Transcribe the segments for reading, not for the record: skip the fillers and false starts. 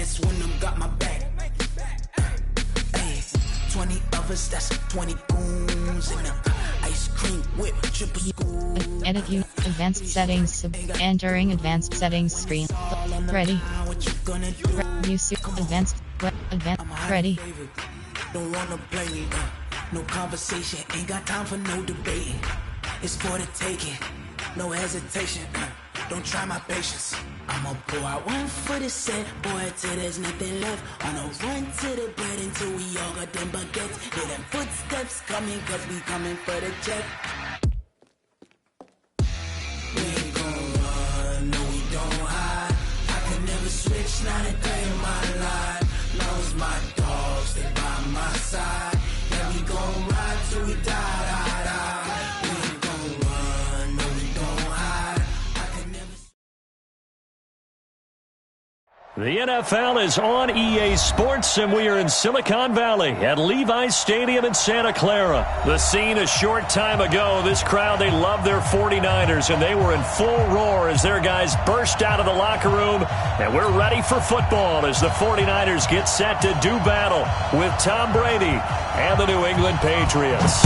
That's when I'm got my back. Hey, 20 of us, that's 20 goons in the ice cream whip, triple schools. Edit view, advanced settings, entering advanced settings screen. Ready. Music, advanced, ready. Don't wanna play me, no conversation, ain't got time for no debating. It's for the taking, no hesitation, don't try my patience. I'ma pour out one for the set, boy, till there's nothing left. On a run to the bread until we all got them baguettes. Hear them footsteps coming, cause we coming for the check. We ain't gon' run, no we don't hide. I can never switch, not a day in my life. Long as my dogs, they by my side. Yeah, we gon' ride till we die. We ain't gon' run, no we don't hide. I can never. The NFL is on EA Sports, and we are in Silicon Valley at Levi's Stadium in Santa Clara. The scene a short time ago, this crowd, they love their 49ers, and they were in full roar as their guys burst out of the locker room, and we're ready for football as the 49ers get set to do battle with Tom Brady and the New England Patriots.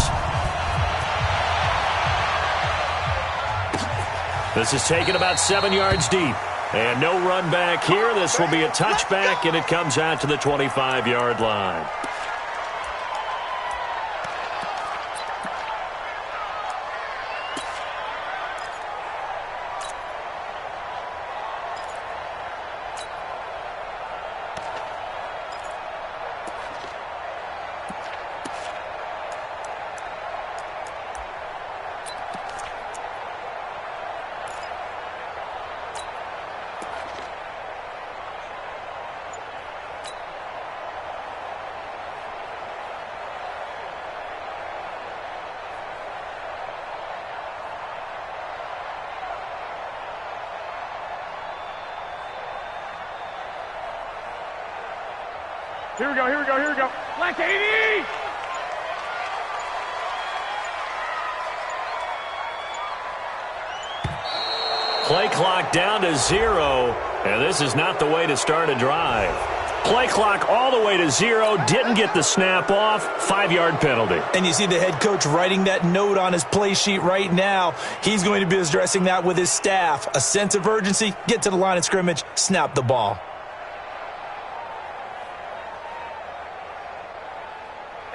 This is taken about 7 yards deep. And no run back here. This will be a touchback, and it comes out to the 25-yard line. Here we go. Black 80! Play clock down to 0, and this is not the way to start a drive. Play clock all the way to 0, didn't get the snap off, 5-yard penalty. And you see the head coach writing that note on his play sheet right now. He's going to be addressing that with his staff. A sense of urgency, get to the line of scrimmage, snap the ball.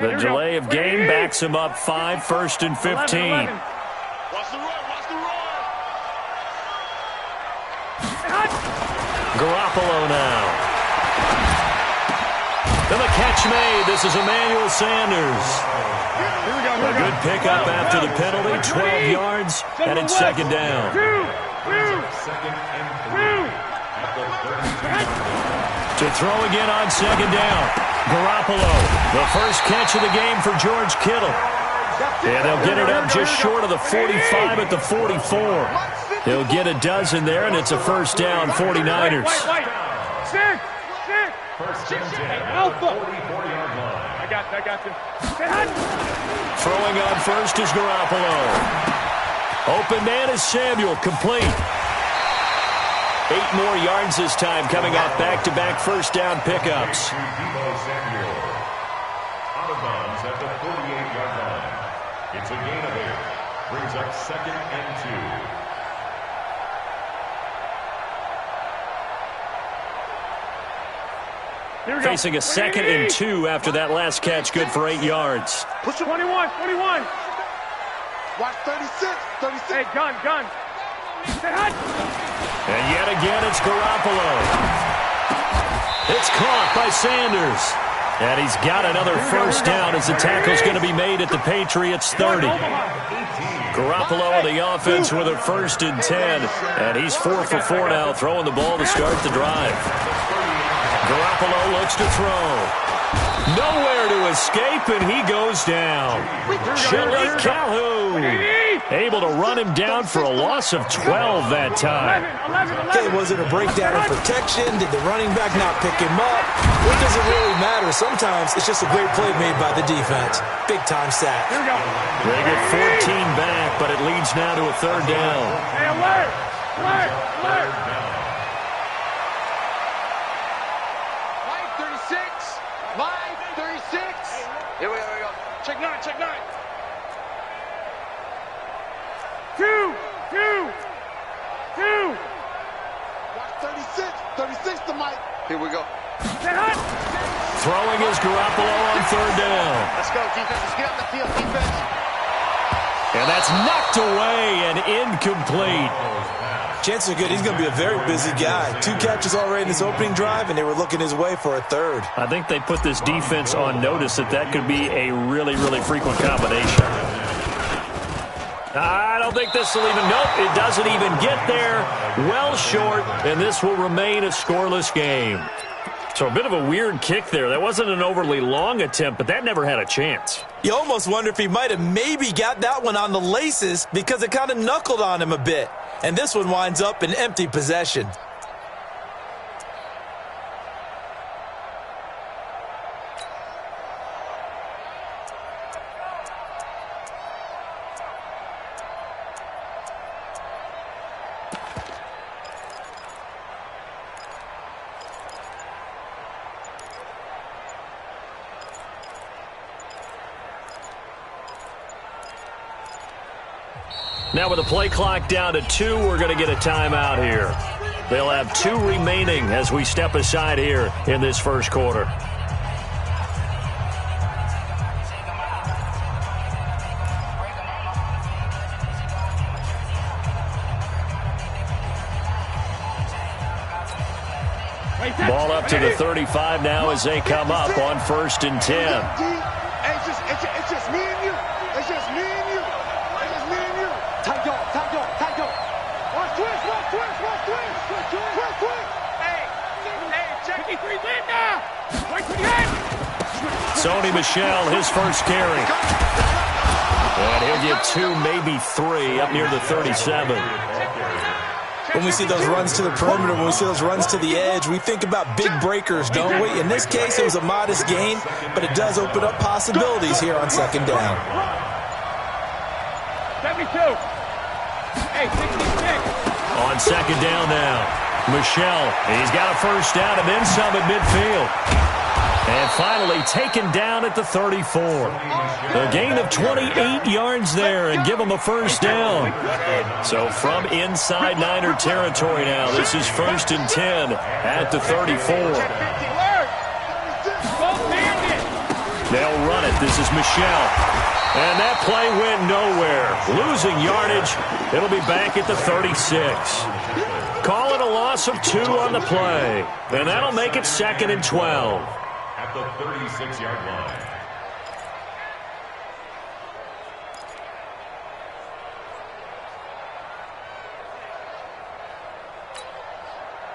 The delay of game backs him up 5, 1st and 15. Watch the run. Garoppolo now. And the catch made. This is Emmanuel Sanders. A good pickup after the penalty, 12 yards, and it's second down. To throw again on second down. Garoppolo, the first catch of the game for George Kittle. And they'll get it up just short of the 45 at the 44. They'll get a dozen there, and it's a first down, 49ers. Sit. Alpha. I got you. Throwing on first is Garoppolo. Open man is Samuel, complete. 8 more yards this time, coming off back-to-back first down pickups. Out of bounds at the 48-yard line. It's a gain of 8. Brings up 2nd and 2. Facing a 2nd and 2 after that last catch, good for 8 yards. Push 21. Watch 36. Hey, gun. And yet again, it's Garoppolo. It's caught by Sanders. And he's got another first down as the tackle's going to be made at the Patriots' 30. Garoppolo on the offense with a 1st and 10. And he's 4 for 4 now, throwing the ball to start the drive. Garoppolo looks to throw. Nowhere to escape, and he goes down. Shirley Calhoun able to run him down for a loss of 12 that time. Okay, was it a breakdown in protection? Did the running back not pick him up? What does it really matter? Sometimes it's just a great play made by the defense. Big-time sack. They get 14 back, but it leads now to a 3rd down. Hey, alert! the mic. Here we go. Throwing is Garoppolo on third down. Let's go, defense. Let's get on the field, defense. And that's knocked away and incomplete. Chances are good he's going to be a very busy guy. 2 catches already in this opening drive, and they were looking his way for a third. I think they put this defense on notice that could be a really, really frequent combination. I don't think this will even, nope, it doesn't even get there. Well short, and this will remain a scoreless game. So a bit of a weird kick there. That wasn't an overly long attempt, but that never had a chance. You almost wonder if he might have maybe got that one on the laces because it kind of knuckled on him a bit. And this one winds up in empty possession. Now with the play clock down to 2, we're going to get a timeout here. They'll have 2 remaining as we step aside here in this first quarter. Ball up to the 35 now as they come up on 1st and 10. It's just me and you. It's just me and you. It's just me and you. Tight go. Watch twist. Hey, check. 53, win now. Right to the end. Sony Michel, his first carry. And he'll get 2, maybe 3 up near the 37. When we see those runs to the perimeter, when we see those runs to the edge, we think about big breakers, don't we? In this case, it was a modest gain, but it does open up possibilities here on 2nd down. 72. Hey, 66. On 2nd down now, Michel, he's got a first down and then some at midfield. And finally taken down at the 34. A gain of 28 yards there and give him a first down. So from inside Niner territory now, this is 1st and 10 at the 34. They'll run it. This is Michel. And that play went nowhere. Losing yardage. It'll be back at the 36. Call it a loss of 2 on the play. And that'll make it 2nd and 12. At the 36-yard line.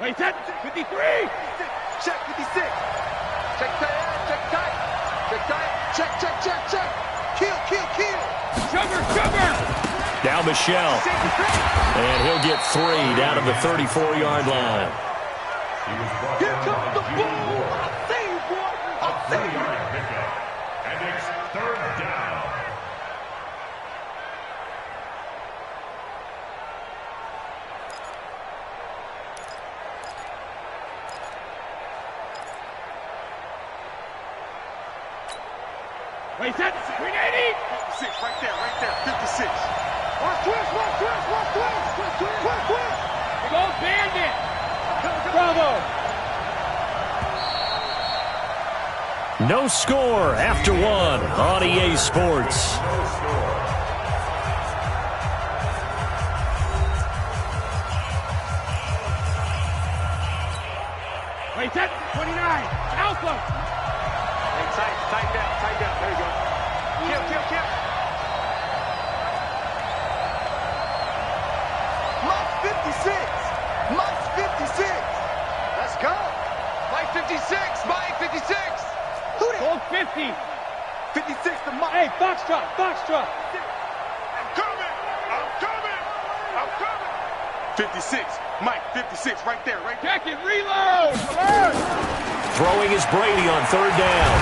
Wait, 53. Check 56. Check tight. Check. Kill. Sugar. Now Michel. And he'll get 3 down to the 34-yard line. Here comes the ball. A 3-yard pickup. And it's 3rd down. Wait, 380. 56, right there. 56. Watch twist. Go Bandit. Bravo. No score after 1 on EA Sports. Wait, 29. Alpha. Hey, tight down. There you go. Kill. Mike's 56. Let's go. Mike 56. Who that? Gold 50. 56 to Mike. Hey, Foxtrot. I'm coming. 56. Mike 56 right there. Check it. Reload. Throwing is Brady on 3rd down.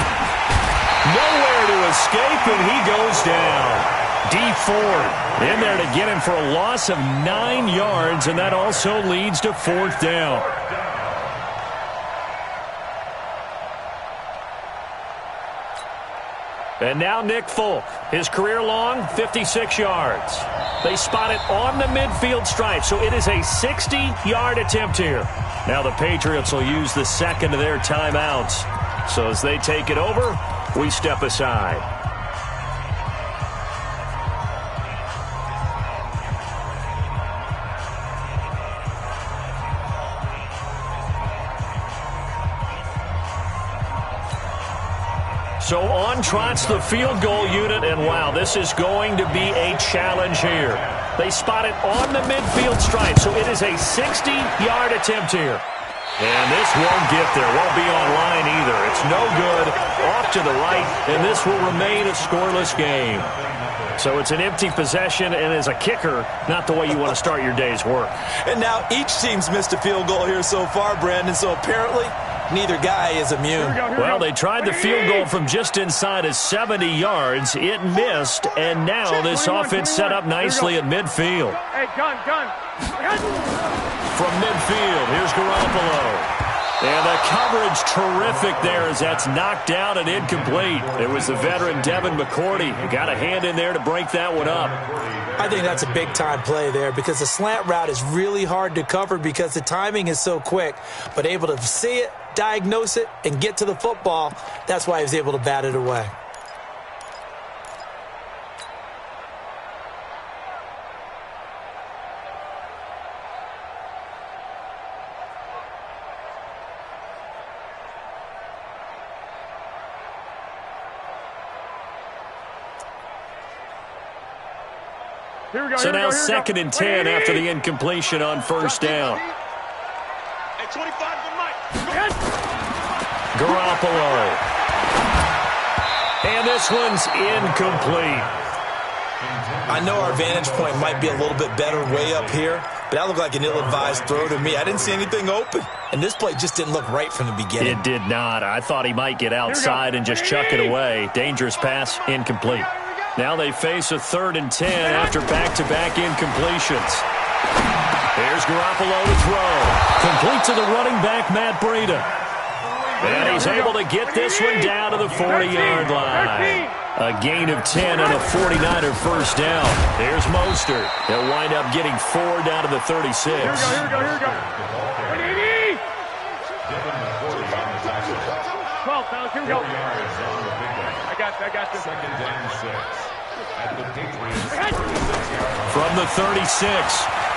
Nowhere to escape, and he goes down. D Ford in there to get him for a loss of 9 yards, and that also leads to 4th down. And now Nick Folk, his career-long 56 yards. They spot it on the midfield stripe, so it is a 60-yard attempt here. Now the Patriots will use the second of their timeouts. So as they take it over, we step aside. So on trots the field goal unit, and wow, this is going to be a challenge here. They spot it on the midfield stripe, so it is a 60-yard attempt here. And this won't get there, won't be online either. It's no good, off to the right, and this will remain a scoreless game. So it's an empty possession, and as a kicker, not the way you want to start your day's work. And now each team's missed a field goal here so far, Brandon, so apparently neither guy is immune. Well, they tried the field goal from just inside of 70 yards. It missed, and now this offense set up nicely at midfield. Hey, gun. From midfield, here's Garoppolo. And the coverage terrific there as that's knocked down and incomplete. It was the veteran Devin McCourty who got a hand in there to break that one up. I think that's a big-time play there because the slant route is really hard to cover because the timing is so quick. But able to see it, diagnose it, and get to the football, that's why he was able to bat it away. So now second and 10 after the incompletion on first down. Garoppolo. And this one's incomplete. I know our vantage point might be a little bit better way up here, but that looked like an ill-advised throw to me. I didn't see anything open, and this play just didn't look right from the beginning. It did not. I thought he might get outside and just chuck it away. Dangerous pass, incomplete. Now they face a 3rd and 10 after back-to-back incompletions. Here's Garoppolo to throw. Complete to the running back, Matt Breida. And he's able to get this one down to the 40-yard line. A gain of 10 and a 49er first down. Here's Mostert. He'll wind up getting 4 down to the 36. Here we go. 12, fellas, here we go. I got this. Second down 6. At the Patriots. From the 36,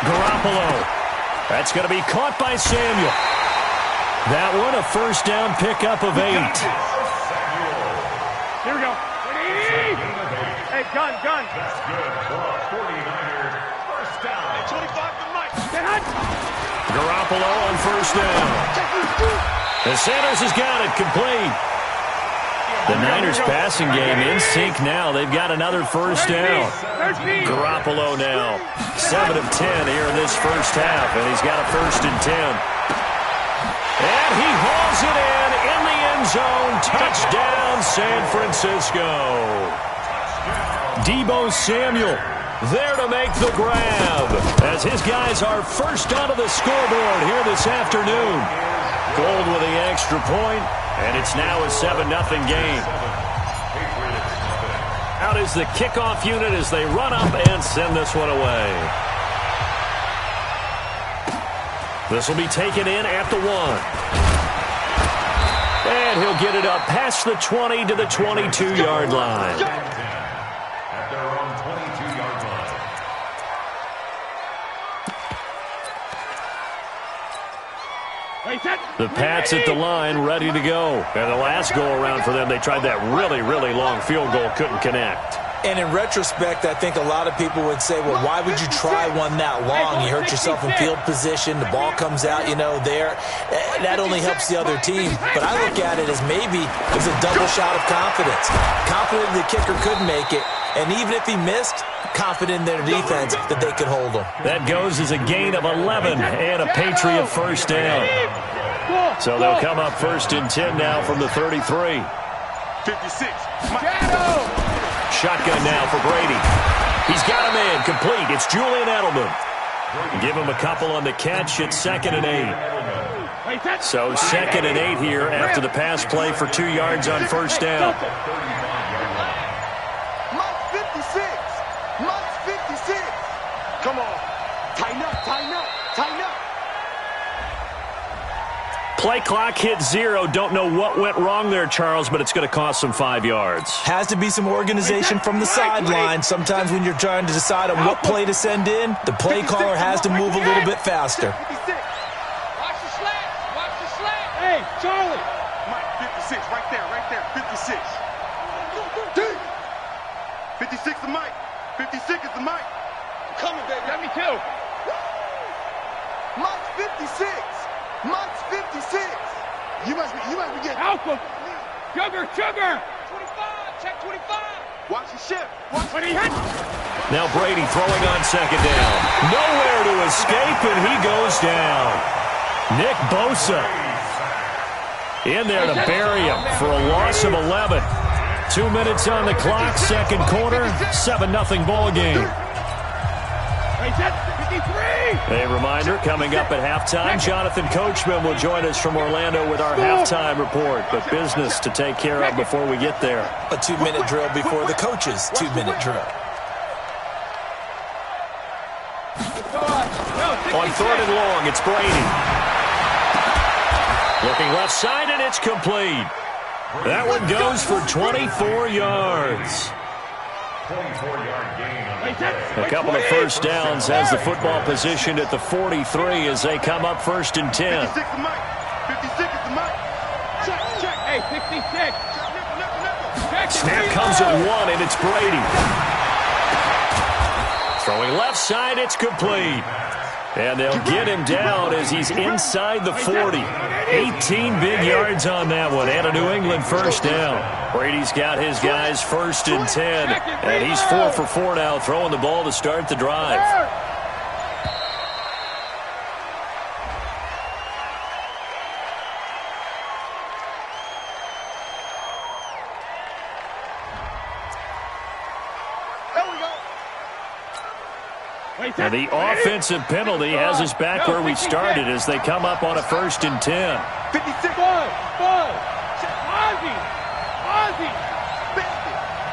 Garoppolo. That's going to be caught by Samuel. That one, a first down pickup of 8. Here we go. Hey, gun. That's good for a 49er first down. 25 to Mike. Garoppolo on first down. And Sanders has got it complete. The Niners passing game in sync now. They've got another first down. Garoppolo now 7 of 10 here in this first half, and he's got a 1st and 10. And he hauls it in the end zone. Touchdown, San Francisco. Deebo Samuel there to make the grab as his guys are first onto the scoreboard here this afternoon. Gold with the extra point, and it's now a 7-0 game. Out is the kickoff unit as they run up and send this one away. This will be taken in at the 1. And he'll get it up past the 20 to the 22-yard line. At their own 22-yard line. The Pats at the line, ready to go. And the last go-around for them, they tried that really, really long field goal, couldn't connect. And in retrospect, I think a lot of people would say, well, why would you try one that long? You hurt yourself in field position. The ball comes out, there. That only helps the other team. But I look at it as maybe it was a double shot of confidence. Confident the kicker could make it. And even if he missed, confident in their defense that they could hold him. That goes as a gain of 11 and a Patriot first down. So they'll come up 1st and 10 now from the 33. 56. Shotgun now for Brady. He's got a man complete. It's Julian Edelman. Give him a couple on the catch. It's 2nd and 8. So 2nd and 8 here after the pass play for 2 yards on first down. Play clock hit 0. Don't know what went wrong there, Charles, but it's going to cost them 5 yards. Has to be some organization from the sideline. Sometimes when you're trying to decide on what play to send in, the play caller has to move a little bit faster. Watch the slant. Watch the slant. Hey, Charlie. Mike, 56, right there, 56. 56 to Mike. 56 is the Mike. Coming, baby. Got me too. Mike's 56. Mike's 56. You must be getting Alpha. Sugar. 25. Check 25. Watch the ship. Watch When he hits. Now Brady throwing on second down. Nowhere to escape, and he goes down. Nick Bosa in there to bury him for a loss of 11. 2 minutes on the clock, second quarter, 7-0 ball game. A reminder, coming up at halftime, Jonathan Coachman will join us from Orlando with our halftime report. But business to take care of before we get there. A 2-minute drill before the coach's 2-minute drill. On 3rd and long, it's Brady. Looking left side, and it's complete. That one goes for 24 yards. 24-yard gain on the play. A couple of first downs has the football positioned at the 43 as they come up 1st and 10. 56 is Mike. 56 is the Mike. Check. Hey, 66. Snap comes at 1, and it's Brady. Throwing left side, it's complete. And they'll get him down as he's inside the 40. 18 big yards on that one, and a New England first down. Brady's got his guys 1st and 10, and he's 4 for 4 now, throwing the ball to start the drive. And the offensive penalty has us back where we started as they come up on a 1st and 10. 56. Ball. Ozzy.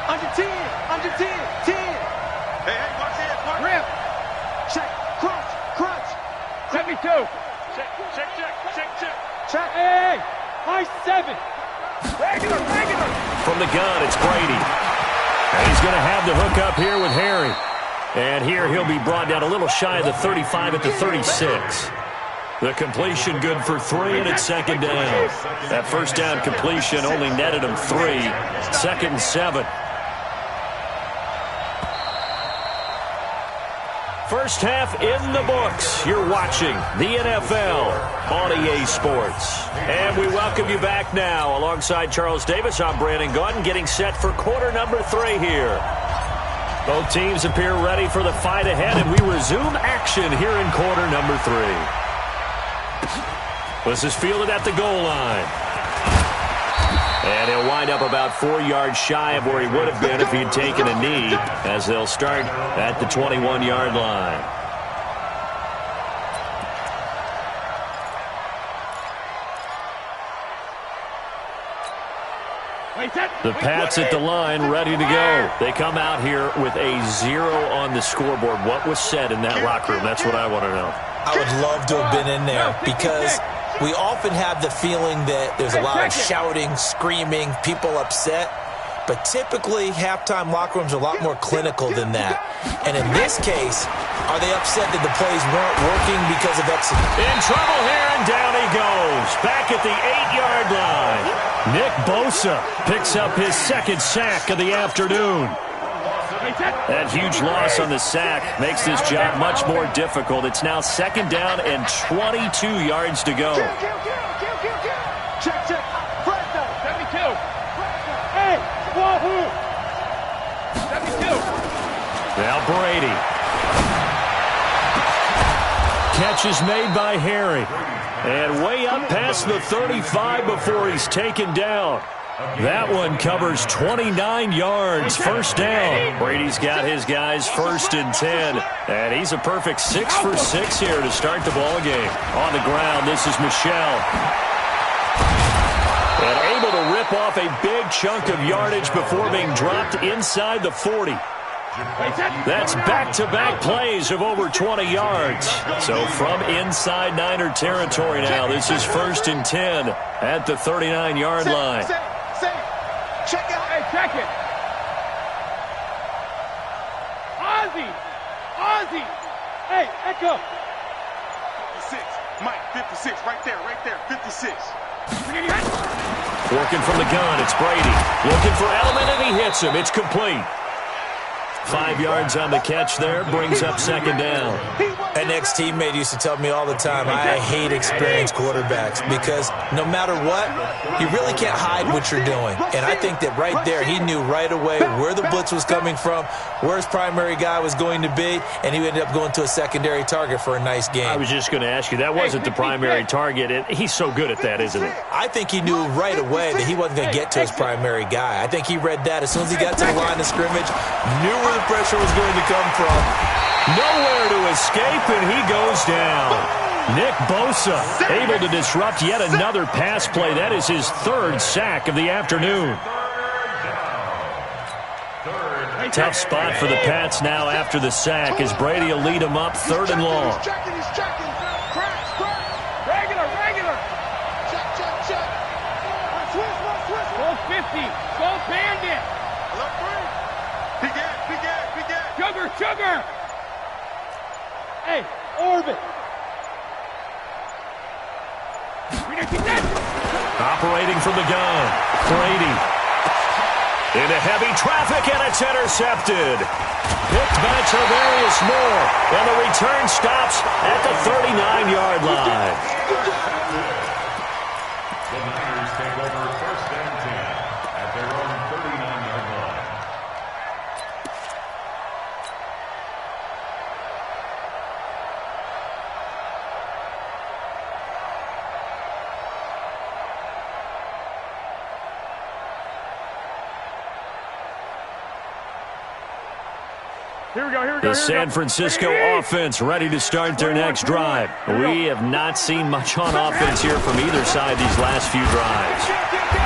Under 10. 10. Hey, watch it. Rip. Check. Crunch. 72. Check. Hey. High 7. Regular. From the gun, it's Brady. And he's going to have the hook up here with Harry. And here he'll be brought down a little shy of the 35 at the 36. The completion good for 3, and it's 2nd down. That first down completion only netted him 3. 2nd and 7. First half in the books. You're watching the NFL on EA Sports. And we welcome you back now. Alongside Charles Davis, I'm Brandon Gaudin, getting set for quarter number 3 here. Both teams appear ready for the fight ahead, and we resume action here in quarter number 3. This is fielded at the goal line. And he'll wind up about 4 yards shy of where he would have been if he'd taken a knee, as they'll start at the 21-yard line. The Pats at the line, ready to go. They come out here with a 0 on the scoreboard. What was said in that locker room? That's what I want to know. I would love to have been in there because we often have the feeling that there's a lot of shouting, screaming, people upset. But typically, halftime locker rooms are a lot more clinical than that. And in this case, are they upset that the plays weren't working because of execution? In trouble here, and down he goes. Back at the 8-yard line. Nick Bosa picks up his 2nd sack of the afternoon. That huge loss on the sack makes this job much more difficult. It's now 2nd down and 22 yards to go. Check. 72. Hey, wahoo. 72. Now Brady. Catch is made by Harry. And way up past the 35 before he's taken down. That one covers 29 yards. First down. Brady's got his guys 1st and 10. And he's a perfect 6 for 6 here to start the ball game. On the ground, this is Michel. And able to rip off a big chunk of yardage before being dropped inside the 40. That's back-to-back plays of over 20 yards. So from inside Niner territory now, this is 1st and 10 at the 39-yard line. Check it. Hey, check it. Ozzy. Hey, echo. 56. Mike, 56. Right there. 56. Working from the gun, it's Brady. Looking for Edelman, and he hits him. It's complete. 5 yards on the catch there, brings up 2nd down. An ex-teammate used to tell me all the time, I hate experienced quarterbacks because no matter what, you really can't hide what you're doing. And I think that right there, he knew right away where the blitz was coming from, where his primary guy was going to be, and he ended up going to a secondary target for a nice game. I was just going to ask you, that wasn't the primary target, and he's so good at that, isn't he? I think he knew right away that he wasn't going to get to his primary guy. I think he read that as soon as he got to the line of scrimmage, knew where the pressure was going to come from. Nowhere to escape, and he goes down. Nick Bosa able to disrupt yet another pass play. That is his 3rd sack of the afternoon. Tough spot for the Pats now after the sack as Brady will lead them up 3rd and long. He's checking. Regular. Check. Switch. Go 50. Go bandit. Sugar. Hey, Orbit. Operating from the gun, Brady. Into heavy traffic, and it's intercepted. Picked by Travarius Moore, and the return stops at the 39-yard line. The Niners take over 1st and 10 at their own 39-yard line. Here we go. The San Francisco offense ready to start their next drive. We have not seen much on offense here from either side these last few drives.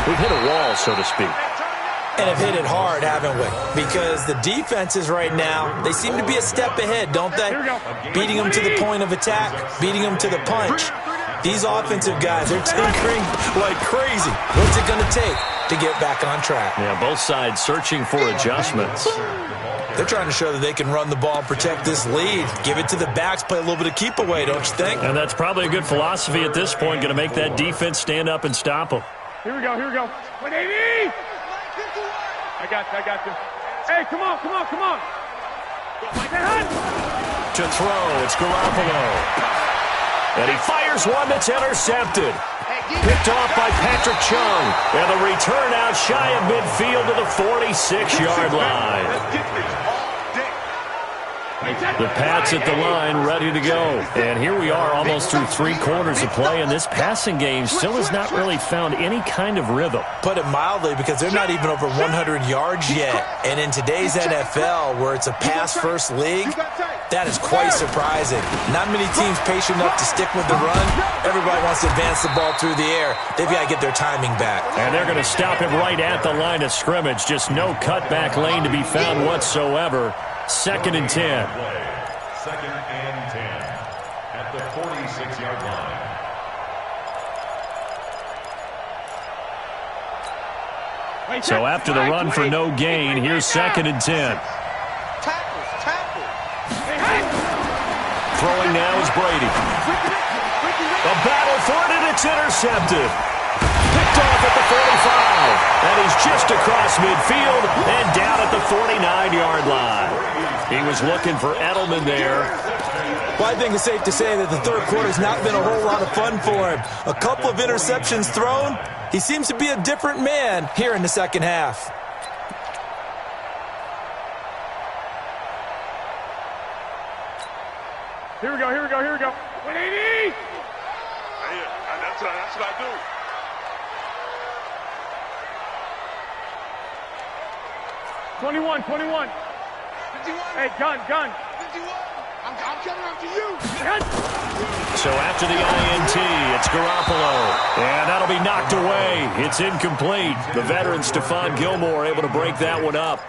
We've hit a wall, so to speak. And have hit it hard, haven't we? Because the defenses right now, they seem to be a step ahead, don't they? Beating them to the point of attack, beating them to the punch. These offensive guys, they're tinkering like crazy. What's it going to take to get back on track? Yeah, both sides searching for adjustments. They're trying to show that they can run the ball and protect this lead. Give it to the backs, play a little bit of keep away, don't you think? And that's probably a good philosophy at this point, going to make that defense stand up and stop them. Here we go. 180. I got you. Hey, come on. To throw, it's Garoppolo. And he fires one that's intercepted. Picked off by Patrick Chung. And the return out shy of midfield to the 46-yard line. The Pats at the line ready to go. And here we are almost through 3 quarters of play, and this passing game still has not really found any kind of rhythm. Put it mildly, because they're not even over 100 yards yet. And in today's NFL, where it's a pass-first league, that is quite surprising. Not many teams patient enough to stick with the run. Everybody wants to advance the ball through the air. They've got to get their timing back. And they're going to stop him right at the line of scrimmage. Just no cutback lane to be found whatsoever. 2nd and 10. 2nd and 10 at the 46-yard line. So after the run for no gain, here's 2nd and 10. Tackle. Throwing now is Brady. A battle for it, and it's intercepted. Picked off at the 45. And he's just across midfield and down at the 49-yard line. He was looking for Edelman there. Well, I think it's safe to say that the 3rd quarter's not been a whole lot of fun for him. A couple of interceptions thrown. He seems to be a different man here in the 2nd half. Here we go. 180. That's what I do. Twenty-one. 51. Hey, gun. 51. I'm coming after you. So after the INT, it's Garoppolo. And that'll be knocked away. It's incomplete. The veteran Stephon Gilmore able to break that one up.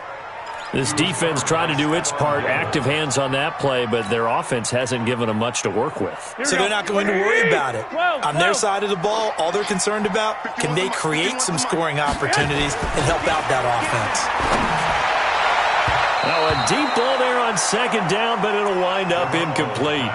This defense tried to do its part, active hands on that play, but their offense hasn't given them much to work with. So they're not going to worry about it. On their side of the ball, all they're concerned about, can they create some scoring opportunities and help out that offense? Now a deep ball there on second down, but it'll wind up incomplete.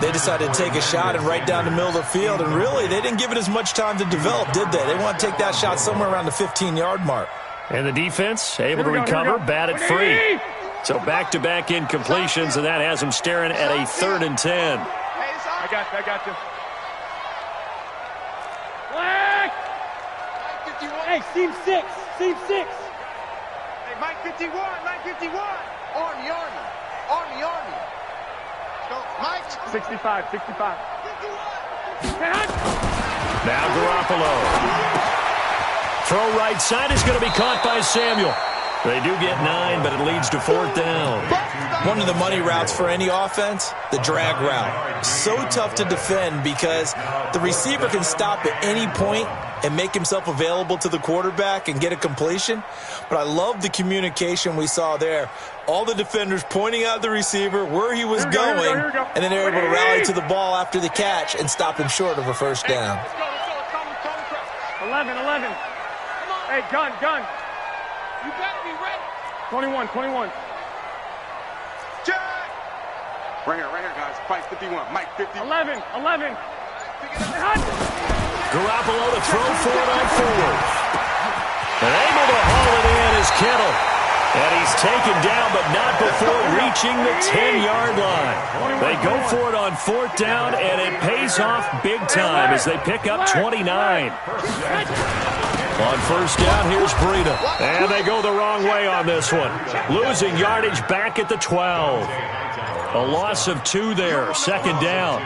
They decided to take a shot and right down the middle of the field, and really, they didn't give it as much time to develop, did they? They want to take that shot somewhere around the 15-yard mark. And the defense able to recover, batted free. So back-to-back incompletions, and that has them staring at a 3rd and 10. I got you. Hey, seam 6. Hey, Mike 51. Army. Go, Mike. 65. Now Garoppolo. Throw right side is going to be caught by Samuel. They do get 9, but it leads to 4th down. One of the money routes for any offense, the drag route. So tough to defend because the receiver can stop at any point and make himself available to the quarterback and get a completion. But I love the communication we saw there. All the defenders pointing out the receiver, where he was going, and then they're able to rally to the ball after the catch and stop him short of a first down. Let's go. 11. Hey, gun. You better be ready. 21. Jack. Right here, guys. Fight 51. Mike 50. 11. Garoppolo to throw for it on 4th. And able to haul it in is Kittle. And he's taken down, but not before reaching the 10-yard line. They go for it on 4th down, and it pays off big time as they pick up 29. On 1st down, here's Breida. And they go the wrong way on this one. Losing yardage back at the 12. A loss of 2 there, 2nd down.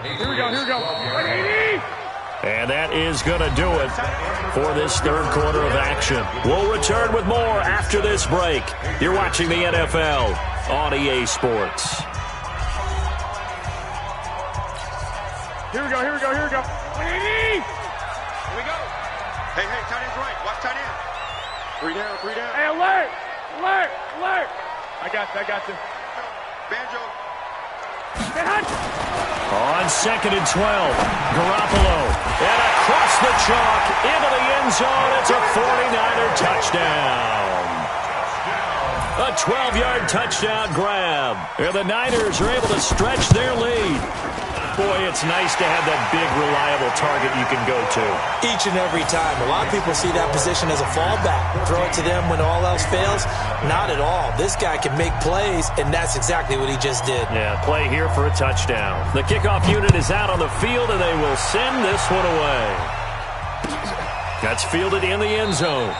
Here we go. And that is going to do it for this 3rd quarter of action. We'll return with more after this break. You're watching the NFL on EA Sports. Here we go. 180! Here we go. Hey, tight end's right. Watch tight end. 3 down. Hey, alert! I got you. Banjo. On 2nd and 12, Garoppolo. And across the chalk into the end zone. It's a 49er touchdown. A 12-yard touchdown grab. And the Niners are able to stretch their lead. Boy, it's nice to have that big, reliable target you can go to. Each and every time. A lot of people see that position as a fallback. Throw it to them when all else fails. Not at all. This guy can make plays, and that's exactly what he just did. Yeah, play here for a touchdown. The kickoff unit is out on the field, and they will send this one away. That's fielded in the end zone.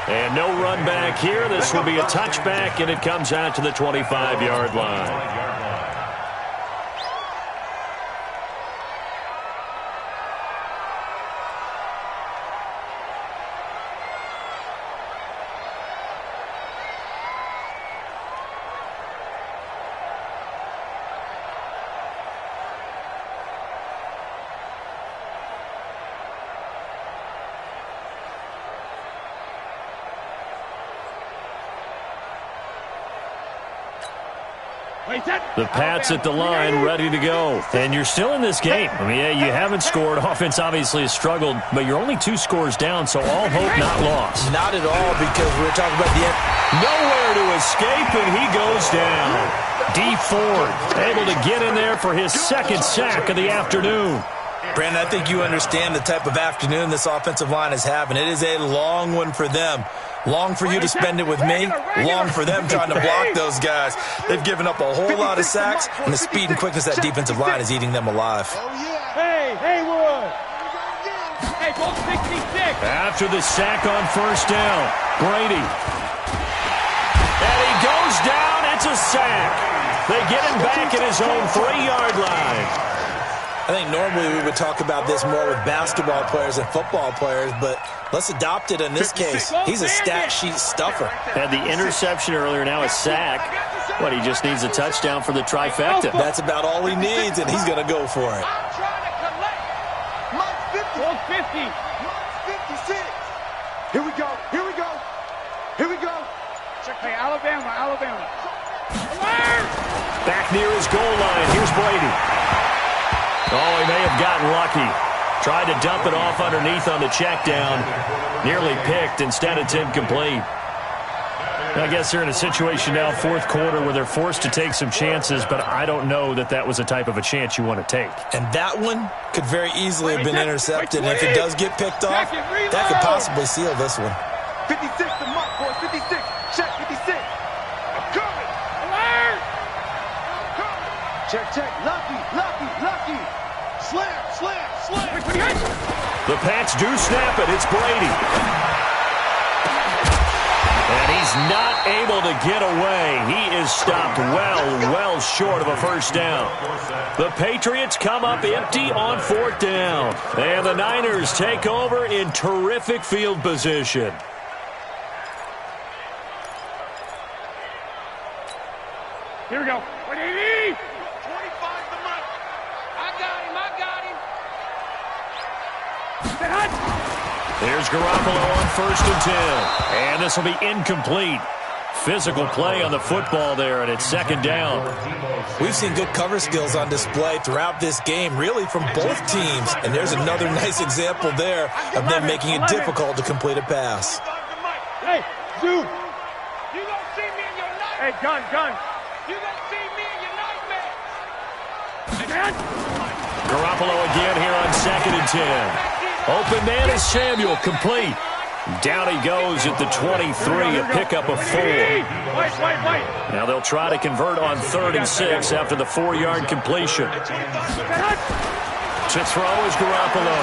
And no run back here. This will be a touchback, and it comes out to the 25-yard line. The Pats at the line, ready to go. And you're still in this game. I mean, yeah, you haven't scored. Offense obviously has struggled, but you're only 2 scores down, so all hope not lost. Not at all, because we're talking about the end. Nowhere to escape, and he goes down. D Ford able to get in there for his 2nd sack of the afternoon. Brandon, I think you understand the type of afternoon this offensive line is having. It is a long one for them. Long for you to spend it with me. Long for them trying to block those guys. They've given up a whole lot of sacks, and the speed and quickness of that defensive line is eating them alive. Hey, Haywood. Hey, ball 66. After the sack on 1st down, Brady. And he goes down. It's a sack. They get him back at his own 3-yard line. I think normally we would talk about this more with basketball players and football players, but let's adopt it in this case. He's a stat sheet stuffer. Had the interception earlier, now a sack. What, he just needs a touchdown for the trifecta. That's about all he needs, and he's going to go for it. I'm trying to collect. Mike 50. Ball 50. Mike 56. Here we go. Here we go. Here we go. Hey, Alabama. Back near his goal line. Here's Brady. Oh, he may have gotten lucky. Tried to dump it off underneath on the check down. Nearly picked. Instead, it's incomplete. I guess they're in a situation now, fourth quarter, where they're forced to take some chances, but I don't know that that was the type of a chance you want to take. And that one could very easily have been intercepted. And if it does get picked off, that could possibly seal this one. 56 to mark, boys. 56. Check 56. I'm coming. Alert! Check. Lucky. Slam. The Pats do snap it. It's Brady. And he's not able to get away. He is stopped well short of a first down. The Patriots come up empty on fourth down. And the Niners take over in terrific field position. Here we go. What do you need? 25 to Mike. I got him. There's Garoppolo on 1st and 10. And this will be incomplete. Physical play on the football there, and it's 2nd down. We've seen good cover skills on display throughout this game, really from both teams. And there's another nice example there of them making it difficult to complete a pass. Hey, Zoo. You gonna see me in your nightmare. Hey, gun. You gonna see me in your nightmare. Garoppolo again here on 2nd and 10. Open man is Samuel, complete. Down he goes at the 23, a pickup of 4. Wait. Now they'll try to convert on 3rd and 6 after the 4-yard completion. To throw is Garoppolo.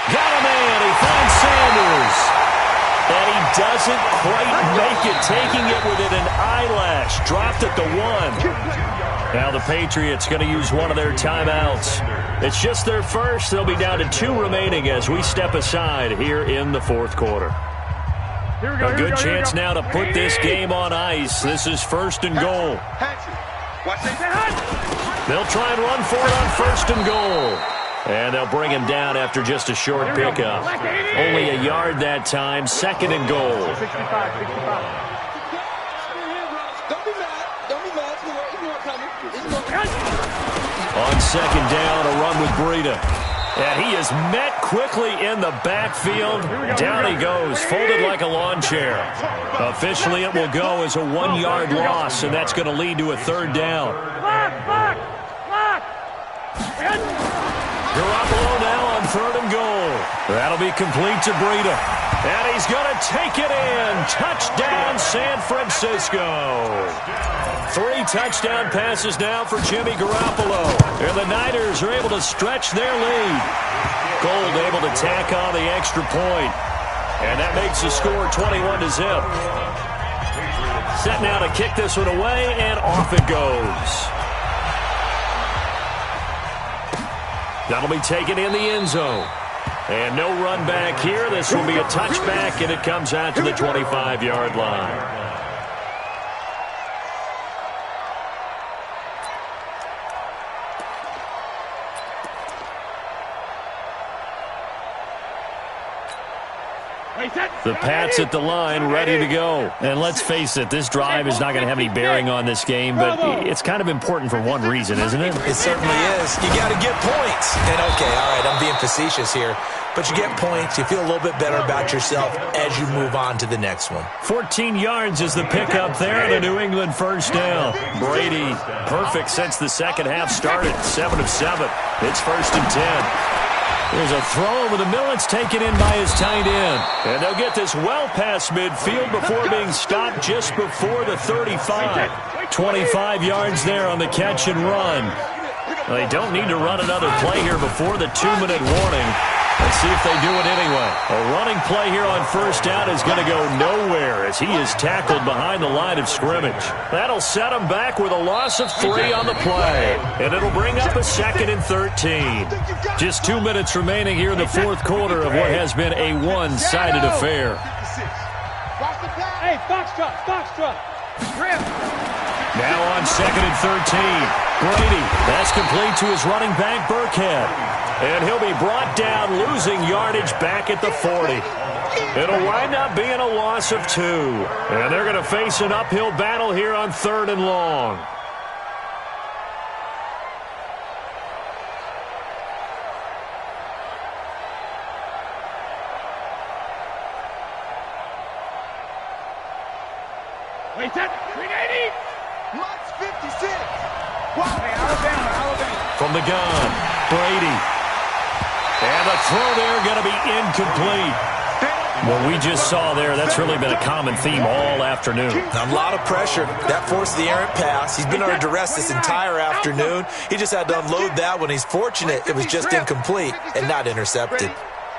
Got a man, he finds Sanders. And he doesn't quite make it, taking it within an eyelash. Dropped at the 1. Now the Patriots going to use one of their timeouts. It's just their first. They'll be down to 2 remaining as we step aside here in the fourth quarter. A good chance now to put this game on ice. This is 1st and goal. They'll try and run for it on 1st and goal. And they'll bring him down after just a short pickup. Only a yard that time. 2nd and goal. 65. On 2nd down, a run with Breida. And he is met quickly in the backfield. Down he goes, folded like a lawn chair. Officially, it will go as a 1-yard loss, and that's going to lead to a 3rd down. Lock. Garoppolo now on 3rd and goal. That'll be complete to Breida. And he's going to take it in. Touchdown, San Francisco. 3 touchdown passes now for Jimmy Garoppolo. And the Niners are able to stretch their lead. Gold able to tack on the extra point. And that makes the score 21-0. Set now to kick this one away, and off it goes. That'll be taken in the end zone. And no run back here. This will be a touchback, and it comes out to the 25-yard line. The Pats at the line, ready to go. And let's face it, this drive is not going to have any bearing on this game, but it's kind of important for one reason, isn't it? It certainly is. You got to get points. And okay, all right, I'm being facetious here, but you get points, you feel a little bit better about yourself as you move on to the next one. 14 yards is the pickup there, the New England 1st down. Brady, perfect since the second half started, 7 of 7. It's 1st and 10. There's a throw over the middle. It's taken in by his tight end. And they'll get this well past midfield before being stopped just before the 35. 25 yards there on the catch and run. Well, they don't need to run another play here before the 2-minute warning. Let's see if they do it anyway. A running play here on 1st down is going to go nowhere as he is tackled behind the line of scrimmage. That'll set him back with a loss of 3 on the play. And it'll bring up a 2nd and 13. Just 2 minutes remaining here in the fourth quarter of what has been a one-sided affair. Hey, Foxtrot. Now on 2nd and 13. Brady, that's complete to his running back, Burkhead. And he'll be brought down, losing yardage back at the 40. It'll wind up being a loss of 2. And they're going to face an uphill battle here on 3rd and long. Wait, that 380. Max 56. Wow. Hey, Alabama. From the gun, Brady. And the throw there going to be incomplete. What we just saw there, that's really been a common theme all afternoon. A lot of pressure. That forced the errant pass. He's been under duress this entire afternoon. He just had to unload that one. He's fortunate it was just incomplete and not intercepted.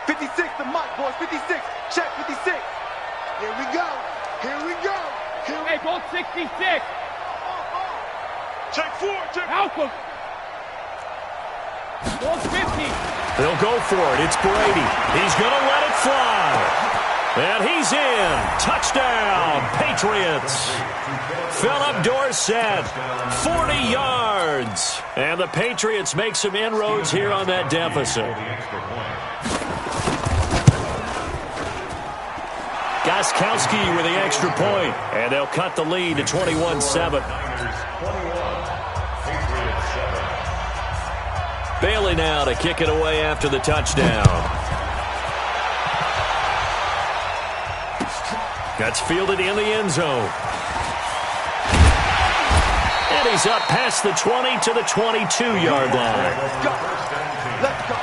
56 to Mike, boys. 56. Check 56. Here we go. Here we go. Hey, go 66. Check 4. Check. Malcolm. Go 50. They'll go for it. It's Brady. He's going to let it fly. And he's in. Touchdown, Patriots. Philip Dorsett, 40 yards. And the Patriots make some inroads here on that deficit. Gostkowski with the extra point. And they'll cut the lead to 21-7. Bailey now to kick it away after the touchdown. That's fielded in the end zone. And he's up past the 20 to the 22-yard line. Let's go. Let's go.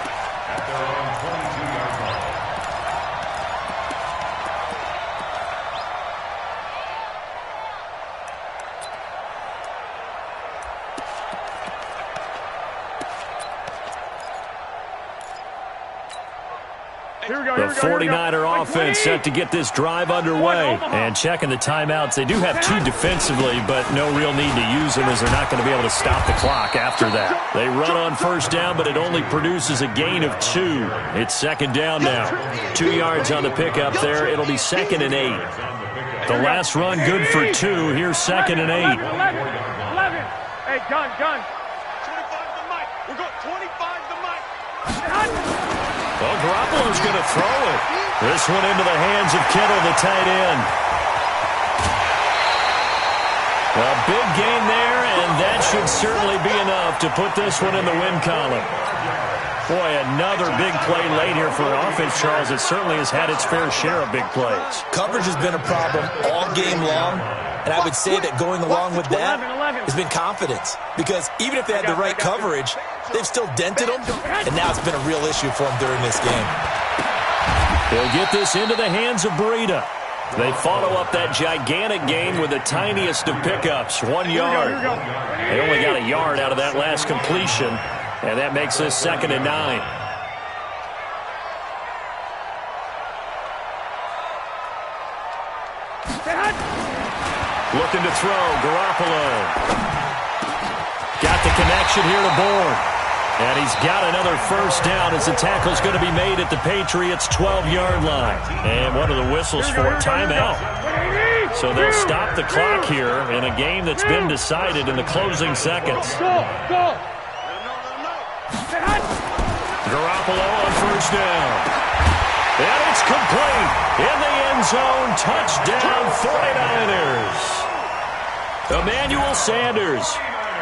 The 49er offense set to get this drive underway. And checking the timeouts, they do have 2 defensively, but no real need to use them as they're not going to be able to stop the clock after that. They run on first down, but it only produces a gain of 2. It's second down now. 2 yards on the pickup there. It'll be 2nd and 8. The last run good for 2. Here's 2nd and 8. 11. Hey, gun. 25 to Mike. We're going 25 to Mike. Well, Garoppolo's going to throw it. This one into the hands of Kittle, the tight end. A big gain there, and that should certainly be enough to put this one in the win column. Boy, another big play late here for an offense, Charles. It certainly has had its fair share of big plays. Coverage has been a problem all game long, and I would say that going along with that has been confidence. Because even if they had the right coverage, they've still dented them, and now it's been a real issue for them during this game. They'll get this into the hands of Breida. They follow up that gigantic gain with the tiniest of pickups, 1 yard. They only got a yard out of that last completion, and that makes this 2nd and 9. Looking to throw, Garoppolo. Got the connection here to Bourne. And he's got another first down as the tackle's going to be made at the Patriots' 12-yard line. And what are the whistles for? Timeout. So they'll stop the clock here in a game that's been decided in the closing seconds. Go. Garoppolo on first down. And it's complete. In the end zone, touchdown 49ers. Emmanuel Sanders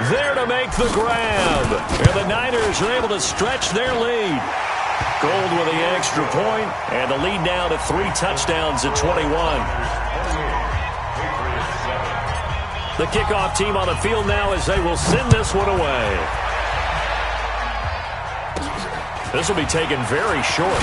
there to make the grab. And the Niners are able to stretch their lead. Gold with the extra point, and the lead now to 3 touchdowns at 21. The kickoff team on the field now as they will send this one away. This will be taken very short.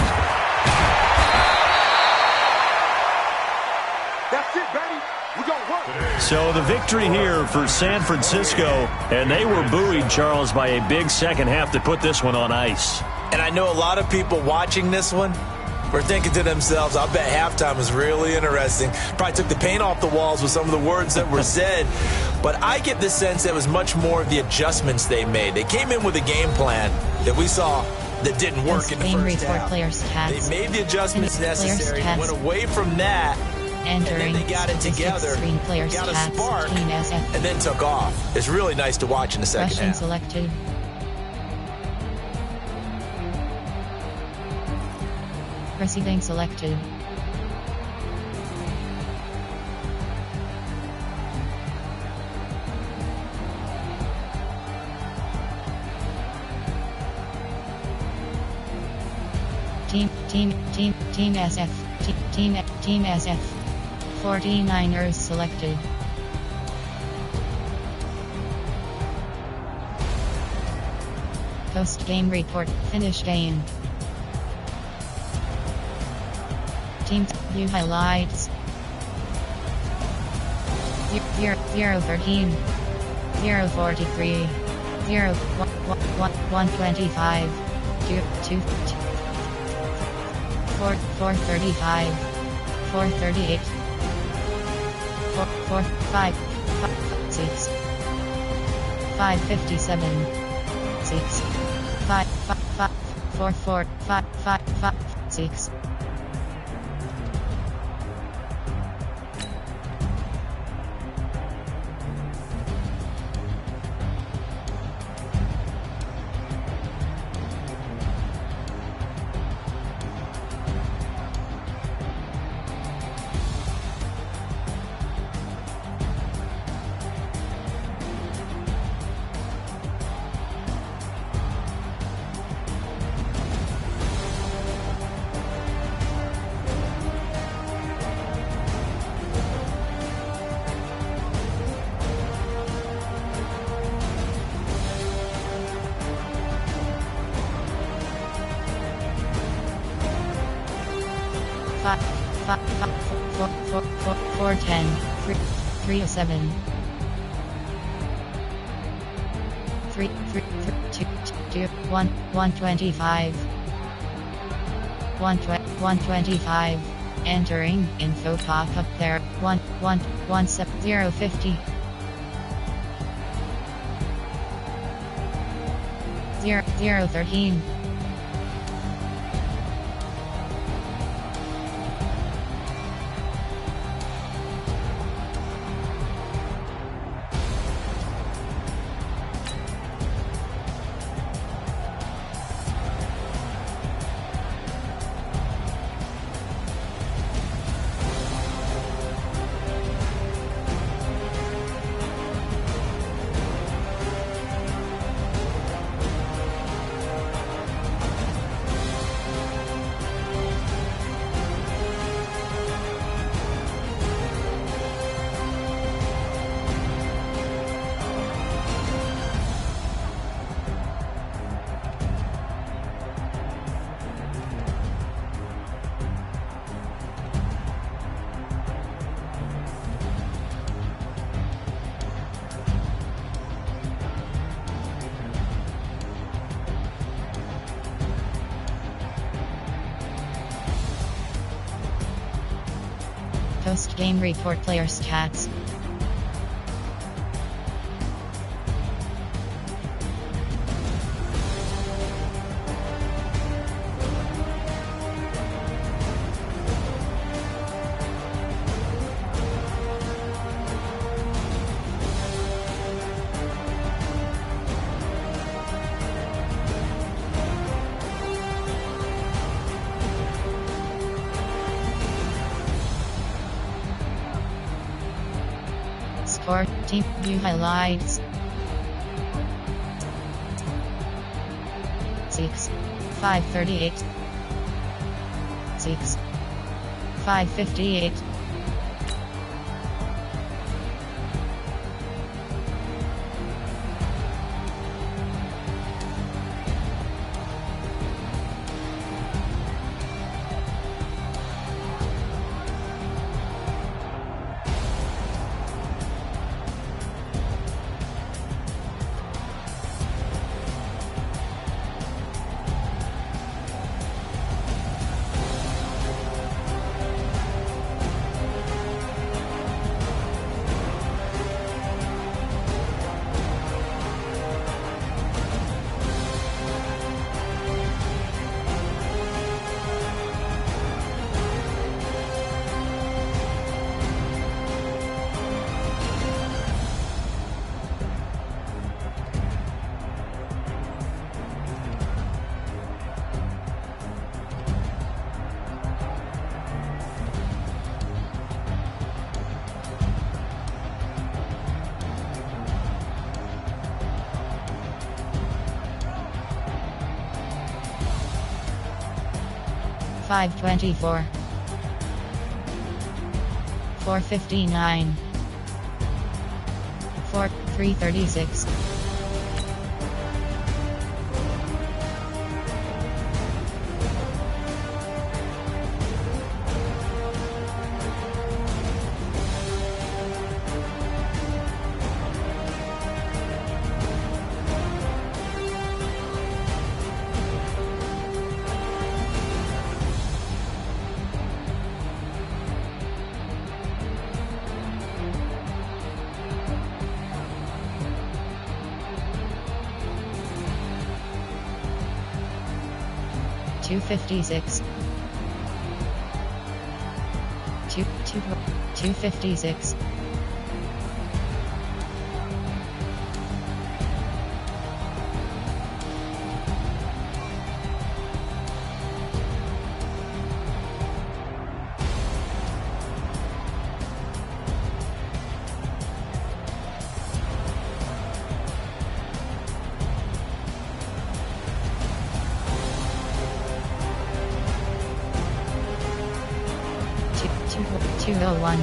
That's it, baby. We're going to work. So the victory here for San Francisco, and they were buoyed, Charles, by a big second half to put this one on ice. And I know a lot of people watching this one were thinking to themselves, I bet halftime was really interesting. Probably took the paint off the walls with some of the words that were said. But I get the sense that it was much more of the adjustments they made. They came in with a game plan that we saw that didn't work in the first half. They made the adjustments necessary, went away from that, and then they got it together, got a spark, and then took off. It's really nice to watch in the second half. Selected. Receiving selected. Team SF. Team SF. 49ers selected. Post-game report. Finish game. Team view highlights. 0-13. 0-43. 0-125. 2 4-35. 4-38. 4-5. 6. 5-57. 6. 5-4. 5-5. 6. Four 10, 307, 3 2 125, 125. Entering info pop up there. 050. 013. Post-game report. Player stats. Score, team view highlights. 6. 538. 6. 558. 524. 459. 336. 256. 256. 201.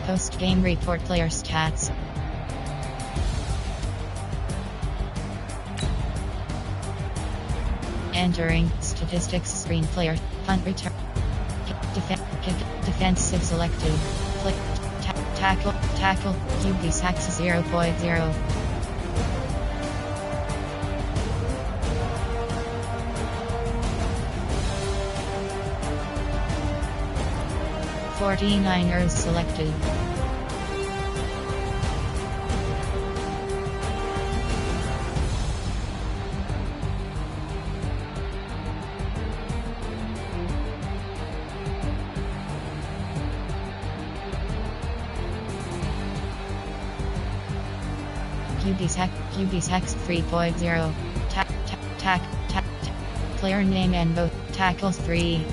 'Post-game report player stats'. Entering statistics screen player punt return defensive selected tackle QB sacks 0.0. '49ers selected. QB sacks 3.0. Player name and both tackles 3.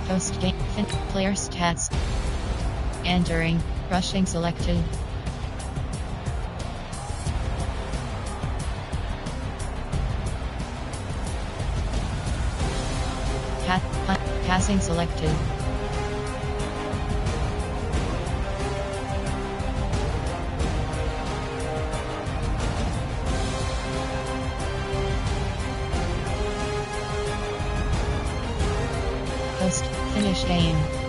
Post-game player stats. Entering rushing selected. Passing selected. Post finish game.